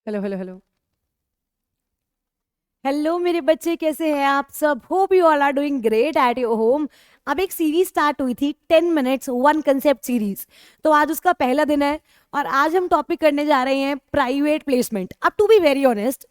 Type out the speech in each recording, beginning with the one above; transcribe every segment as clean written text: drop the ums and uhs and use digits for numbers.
Hello hello hello hello मेरे बच्चे, कैसे हैं आप सब? Hope you all are doing great at your home. अब एक सीरीज स्टार्ट हुई थी 10 मिनट्स वन कंसेप्ट सीरीज। तो आज उसका पहला दिन है और आज हम टॉपिक करने जा रहे हैं प्राइवेट प्लेसमेंट। अब to be very honest,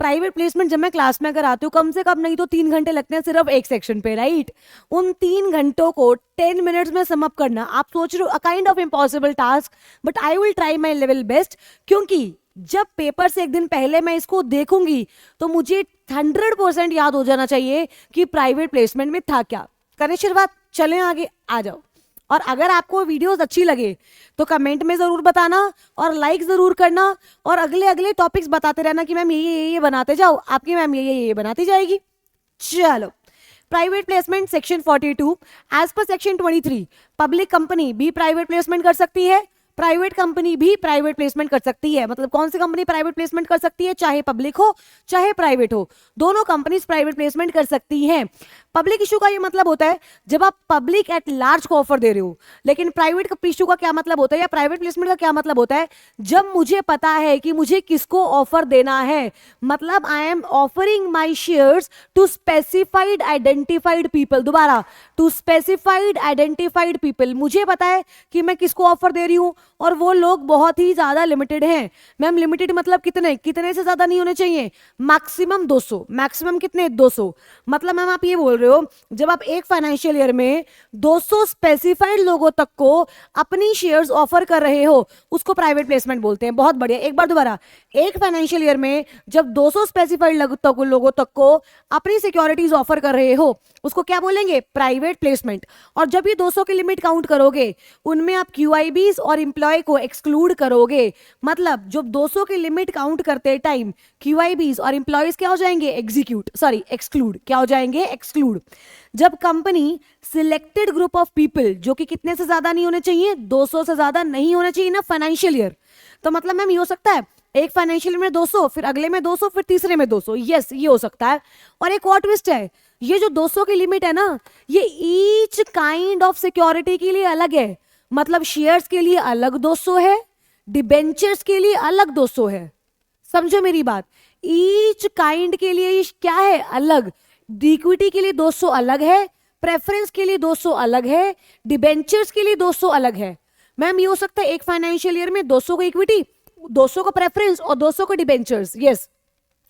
private placement जब मैं क्लास में कराती हूँ कम से कम नहीं तो 3 घंटे लगते हैं सिर्फ एक सेक्शन पे, राइट? उन 3 घंटों को 10 मिनट्स में सम अप करना, आप सोच रहे हो, a kind of impossible task, but I will try my level best. क्योंकि जब पेपर से एक दिन पहले मैं इसको देखूंगी तो मुझे 100% याद हो जाना चाहिए कि प्राइवेट प्लेसमेंट में था क्या। करें शुरुआत, चलें आगे, आ जाओ। और अगर आपको वीडियोस अच्छी लगे तो कमेंट में जरूर बताना और लाइक जरूर करना और अगले अगले टॉपिक्स बताते रहना कि मैम ये बनाते जाओ, आपकी मैम ये बनाती जाएगी। चलो, प्राइवेट प्लेसमेंट सेक्शन 42 एज पर सेक्शन 23, पब्लिक कंपनी भी प्राइवेट प्लेसमेंट कर सकती है, प्राइवेट कंपनी भी प्राइवेट प्लेसमेंट कर सकती है। मतलब कौन सी कंपनी प्राइवेट प्लेसमेंट कर सकती है? चाहे पब्लिक हो चाहे प्राइवेट हो, दोनों कंपनीज प्राइवेट प्लेसमेंट कर सकती हैं। पब्लिक इशू का ये मतलब होता है जब आप पब्लिक एट लार्ज को ऑफर दे रहे हो। लेकिन प्राइवेट इशू का क्या मतलब होता है या प्राइवेट प्लेसमेंट का क्या मतलब होता है? जब मुझे पता है कि मुझे किसको ऑफर देना है, मतलब I am offering my shares to specified identified people. दोबारा, टू स्पेसिफाइड आइडेंटिफाइड पीपल। मुझे पता है कि मैं किसको ऑफर दे रही हूं और वो लोग बहुत ही ज्यादा लिमिटेड हैं। मैम लिमिटेड मतलब कितने कितने से ज्यादा नहीं होने चाहिए? मैक्सिमम 200। मैक्सिमम कितने? 200। मतलब मैम आप ये बोल रहे हो जब आप एक फाइनेंशियल ईयर में 200 स्पेसिफाइड लोगों तक को अपनी शेयर्स ऑफर कर रहे हो, उसको प्राइवेट प्लेसमेंट बोलते हैं। बहुत बढ़िया, एक बार दोबारा। एक फाइनेंशियल ईयर में जब 200 स्पेसिफाइड लोगों तक को अपनी सिक्योरिटीज ऑफर कर रहे हो, उसको क्या बोलेंगे? Private placement. और जब ये 200 की लिमिट काउंट करोगे उनमें आप क्यूआईबीज और एम्प्लॉय को एक्सक्लूड करोगे। मतलब जब 200 की लिमिट काउंट करते टाइम क्यूआईबीज और एम्प्लॉयज क्या हो जाएंगे? एक्सक्लूड। क्या हो जाएंगे? एक्सक्लूड। जब company selected group of people, जो कि कितने से ज्यादा नहीं होने चाहिए? 200 से ज्यादा नहीं होने चाहिए ना फाइनेंशियल ईयर। तो मतलब मैम ये हो सकता है एक फाइनेंशियल में 200, फिर अगले में 200, फिर तीसरे में 200। यस, ये हो सकता है। और एक और ट्विस्ट है, ये जो 200 की लिमिट है ना, ये ईच काइंड ऑफ सिक्योरिटी के लिए अलग है। मतलब शेयर्स के लिए अलग 200 है, डिबेंचर्स के लिए अलग 200 है। समझो मेरी बात, ईच काइंड के लिए क्या है? अलग। इक्विटी के लिए 200 अलग है, प्रेफरेंस के लिए 200 अलग है, डिबेंचर्स के लिए 200 अलग है। मैम ये हो सकता है एक फाइनेंशियल ईयर में 200 को इक्विटी, 200 को प्रेफरेंस और 200 को डिबेंचर्स। यस,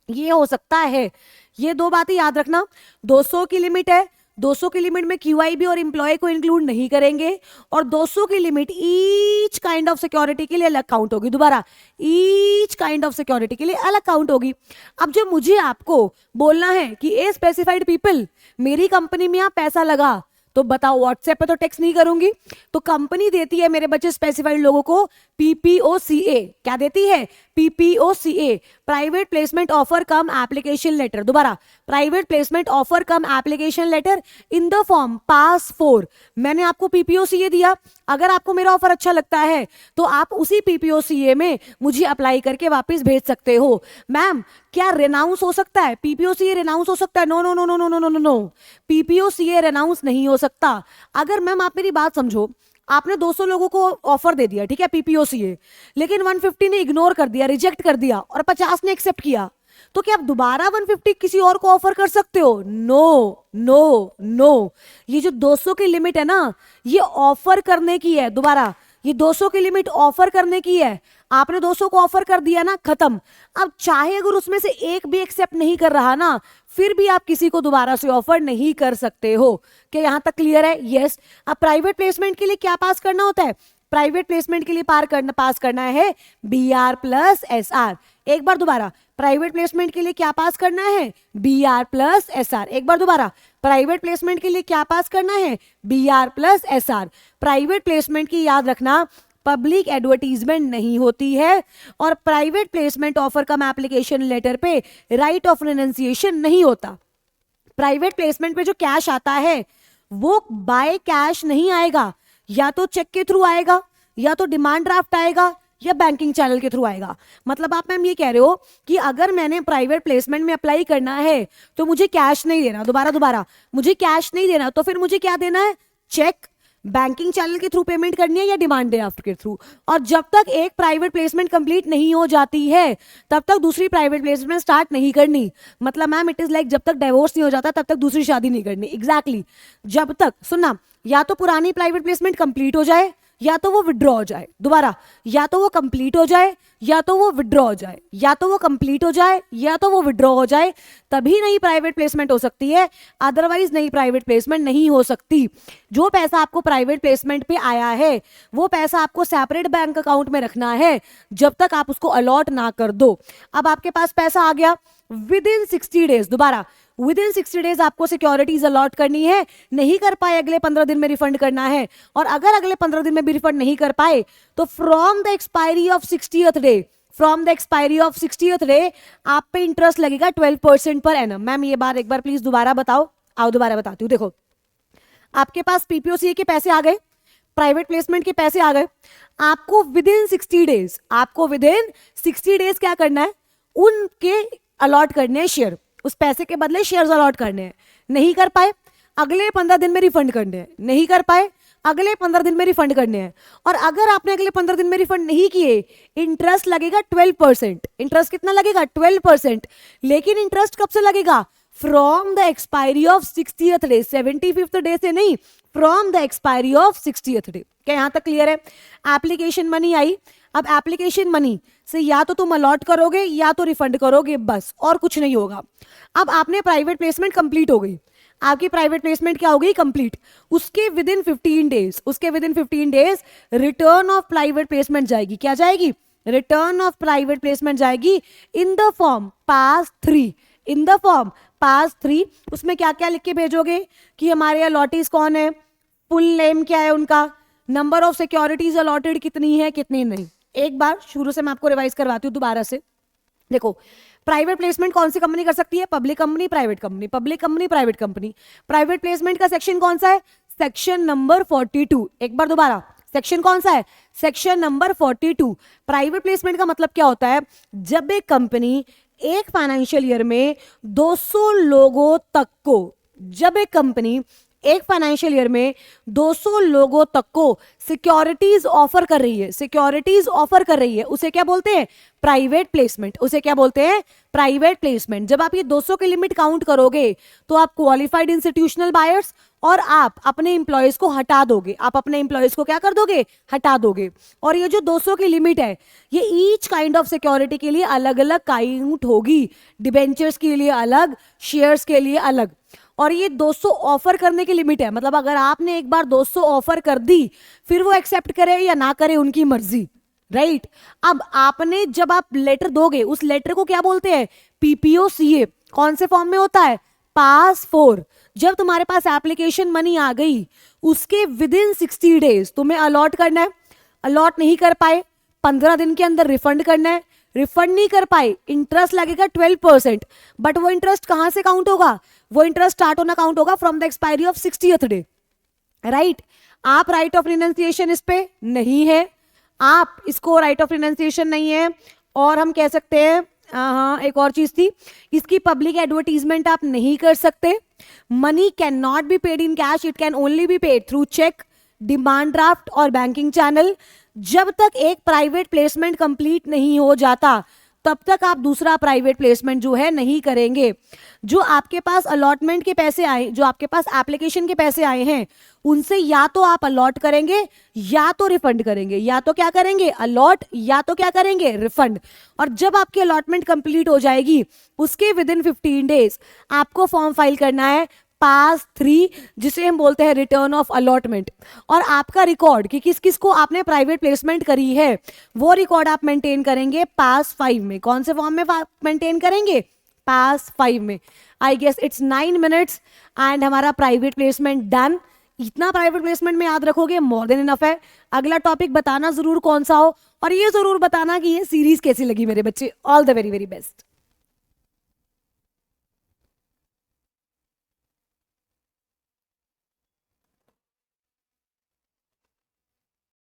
ये हो सकता है। ये दो बातें याद रखना। 200 की लिमिट है, 200 की लिमिट में क्यूआईबी और एम्प्लॉय को इंक्लूड नहीं करेंगे, और 200 की limit each kind of security के लिए अलग काउंट होगी। दोबारा, ईच काइंड ऑफ सिक्योरिटी के लिए अलग काउंट होगी। अब जब मुझे आपको बोलना है कि ए स्पेसिफाइड पीपल मेरी कंपनी में आप पैसा लगा, तो बताओ व्हाट्सएप पे तो टेक्स्ट नहीं करूंगी। तो कंपनी देती है मेरे बच्चे स्पेसिफाइड लोगों को पीपीओसीए। क्या देती है? PPOCA, private placement offer cum application letter. दोबारा, private placement offer cum application letter in the form pass 4। मैंने आपको पीपीओसीए दिया, अगर आपको मेरा ऑफर अच्छा लगता है तो आप उसी पीपीओसीए में मुझे अप्लाई करके वापस भेज सकते हो। मैम क्या रेनाउंस हो सकता है? पीपीओसीए रेनाउंस हो सकता है? No no no no no no no no no, PPOCA renounce नहीं हो सकता। अगर मैम आप मेरी बात समझो, आपने 200 लोगों को ऑफर दे दिया, ठीक है, पीपीओसीए, लेकिन 150 ने इग्नोर कर दिया, रिजेक्ट कर दिया, और 50 ने एक्सेप्ट किया, तो क्या आप दोबारा 150 किसी और को ऑफर कर सकते हो? No no no. ये जो 200 की लिमिट है ना, ये ऑफर करने की है। दोबारा, ये 200 की लिमिट ऑफर करने की है। आपने 200 को ऑफर कर दिया ना, खत्म। अब चाहे अगर उसमें से एक भी एक्सेप्ट नहीं कर रहा ना, फिर भी आप किसी को दोबारा से ऑफर नहीं कर सकते हो। क्या यहां तक क्लियर है? यस। अब प्राइवेट प्लेसमेंट के लिए क्या पास करना होता है? प्राइवेट प्लेसमेंट के लिए पास करना है बीआर प्लस एसआर। एक बार दोबारा, प्राइवेट प्लेसमेंट के लिए क्या पास करना है? BR plus SR. एक बार दोबारा, प्राइवेट प्लेसमेंट के लिए क्या पास करना है? BR plus SR. Private placement की याद रखना, पब्लिक एडवर्टीजमेंट नहीं होती है, और private placement offer cum application letter पे राइट ऑफ रिनंसिएशन नहीं होता। प्राइवेट प्लेसमेंट पे जो कैश आता है वो बाय कैश नहीं आएगा, या तो चेक के थ्रू आएगा, या तो डिमांड ड्राफ्ट आएगा, या बैंकिंग चैनल के थ्रू आएगा। मतलब आप मैम ये कह रहे हो कि अगर मैंने प्राइवेट प्लेसमेंट में अप्लाई करना है तो मुझे कैश नहीं देना। दोबारा, मुझे कैश नहीं देना, तो फिर मुझे क्या देना है? चेक, बैंकिंग चैनल के थ्रू पेमेंट करनी है या डिमांड ड्राफ्ट के थ्रू। और जब तक एक प्राइवेट प्लेसमेंट कंप्लीट नहीं हो जाती है तब तक दूसरी प्राइवेट प्लेसमेंट स्टार्ट नहीं करनी। मतलब मैम इट इज लाइक जब तक डिवोर्स नहीं हो जाता तब तक दूसरी शादी नहीं करनी। एग्जैक्टली जब तक, सुनना, या तो पुरानी प्राइवेट प्लेसमेंट कंप्लीट हो जाए या तो वो विड्रॉ हो जाए। दोबारा, या तो वो कंप्लीट हो जाए या तो वो विड्रॉ हो जाए, या तो वो कंप्लीट हो जाए या तो वो विड्रॉ हो जाए, तभी नई प्राइवेट प्लेसमेंट हो सकती है, अदरवाइज नई प्राइवेट प्लेसमेंट नहीं हो सकती। जो पैसा आपको प्राइवेट प्लेसमेंट पे आया है वो पैसा आपको सेपरेट बैंक अकाउंट में रखना है जब तक आप उसको अलॉट ना कर दो। अब आपके पास पैसा आ गया, विद इन 60 डेज, दोबारा विद इन 60 डेज आपको सिक्योरिटीज अलॉट करनी है। नहीं कर पाए अगले 15 दिन में रिफंड करना है, और अगर अगले 15 दिन में भी रिफंड नहीं कर पाए तो from the expiry of 60th day, from the expiry of 60th day आप पे इंटरेस्ट लगेगा 12% पर एनम। मैम ये बात एक बार प्लीज दोबारा बताओ। आओ दोबारा बताती हूँ। देखो, आपके पास पीपीओसीए के पैसे आ गए, प्राइवेट प्लेसमेंट के पैसे आ गए, आपको विद इन 60 डेज, आपको विद इन 60 डेज क्या करना है, उनके अलॉट करने हैं शेयर, उस पैसे के बदले शेयर्स अलॉट करने हैं। नहीं कर पाए अगले 15 दिन में रिफंड करने हैं, नहीं कर पाए अगले 15 दिन में रिफंड करने हैं। और अगर आपने अगले 15 दिन में रिफंड नहीं किए, इंटरेस्ट लगेगा 12%। इंटरेस्ट कितना लगेगा? 12%। लेकिन इंटरेस्ट कब से लगेगा? From the expiry of 60th day, 75th day से नहीं, from the expiry of 60th day. क्या यहां तक क्लियर है? एप्लीकेशन मनी आई, अब एप्लीकेशन मनी से या तो तुम अलॉट करोगे या तो रिफंड करोगे, बस, और कुछ नहीं होगा। अब आपने प्राइवेट प्लेसमेंट कंप्लीट हो गई, आपकी प्राइवेट प्लेसमेंट क्या हो गई? कंप्लीट। उसके विद इन 15 डेज, उसके within 15 days return of private placement जाएगी। क्या जाएगी? रिटर्न ऑफ प्राइवेट प्लेसमेंट जाएगी in the form pass 3, in the form pass 3। उसमें क्या क्या लिख के भेजोगे कि हमारे अलॉटीज कौन है, फुल नेम क्या है उनका, नंबर ऑफ सिक्योरिटीज अलॉटेड कितनी है कितनी नहीं। एक बार शुरू से मैं आपको रिवाइज करवाती हूँ दोबारा से। देखो, प्राइवेट प्लेसमेंट कौन सी कंपनी कर सकती है? Public company, private company, public company, private company. Private placement का सेक्शन कौन सा है? Section number 42। एक बार दोबारा, सेक्शन कौन सा है? Section number 42। प्राइवेट प्लेसमेंट का मतलब क्या होता है? जब एक कंपनी एक फाइनेंशियल ईयर में 200 लोगों तक को, जब एक कंपनी एक फाइनेंशियल ईयर में 200 लोगों तक को सिक्योरिटीज ऑफर कर रही है, सिक्योरिटीज ऑफर कर रही है, उसे क्या बोलते हैं? Private placement. उसे क्या बोलते हैं? Private placement. जब आप ये 200 की लिमिट काउंट करोगे तो आप क्वालिफाइड इंस्टीट्यूशनल बायर्स और आप अपने इंप्लॉयज को हटा दोगे। आप अपने इंप्लॉयज को क्या कर दोगे? हटा दोगे। और ये जो 200 की लिमिट है ये ईच काइंड ऑफ सिक्योरिटी के लिए अलग अलग काउंट होगी। डिबेंचर्स के लिए अलग, शेयर्स के लिए अलग। और ये 200 ऑफर करने की लिमिट है, मतलब अगर आपने एक बार 200 ऑफर कर दी फिर वो एक्सेप्ट करे या ना करे उनकी मर्जी, राइट। अब आपने जब आप लेटर दोगे उस लेटर को क्या बोलते हैं? पीपीओसीए। कौन से फॉर्म में होता है? पास 4। जब तुम्हारे पास एप्लीकेशन मनी आ गई उसके विद इन 60 डेज तुम्हें अलॉट करना है। अलॉट नहीं कर पाए 15 दिन के अंदर रिफंड करना है। रिफंड नहीं कर पाए इंटरेस्ट लगेगा 12%। बट वो इंटरेस्ट कहां से काउंट होगा? वो इंटरेस्ट स्टार्ट होना काउंट होगा from the expiry of 60th day, right. आप राइट ऑफ रिनंसिएशन इस पे नहीं है, आप इसको राइट ऑफ रिनंसिएशन नहीं है। और हम कह सकते हैं हाँ, एक और चीज थी, इसकी पब्लिक एडवर्टीजमेंट आप नहीं कर सकते। Money can not be paid in cash, it can only be paid through cheque, demand draft और बैंकिंग चैनल। जब तक एक प्राइवेट प्लेसमेंट कंप्लीट नहीं हो जाता तब तक आप दूसरा प्राइवेट प्लेसमेंट जो है नहीं करेंगे। जो आपके पास अलॉटमेंट के पैसे आए, जो आपके पास एप्लीकेशन के पैसे आए हैं उनसे या तो आप अलॉट करेंगे या तो रिफंड करेंगे। या तो क्या करेंगे? अलॉट, या तो क्या करेंगे? रिफंड। और जब आपकी अलॉटमेंट कंप्लीट हो जाएगी उसके विद इन 15 डेज आपको फॉर्म फाइल करना है पास 3, जिसे हम बोलते हैं रिटर्न ऑफ अलॉटमेंट। और आपका रिकॉर्ड कि किस किस को आपने प्राइवेट प्लेसमेंट करी है वो रिकॉर्ड आप मेंटेन करेंगे पास 5 में। कौन से फॉर्म में मेंटेन करेंगे? पास 5 में। I guess it's 9 minutes and हमारा प्राइवेट प्लेसमेंट डन। इतना प्राइवेट प्लेसमेंट में याद रखोगे मोर देन इनफ है। अगला टॉपिक बताना जरूर कौन सा हो, और ये जरूर बताना कि ये सीरीज कैसी लगी मेरे बच्चे। All the very very best.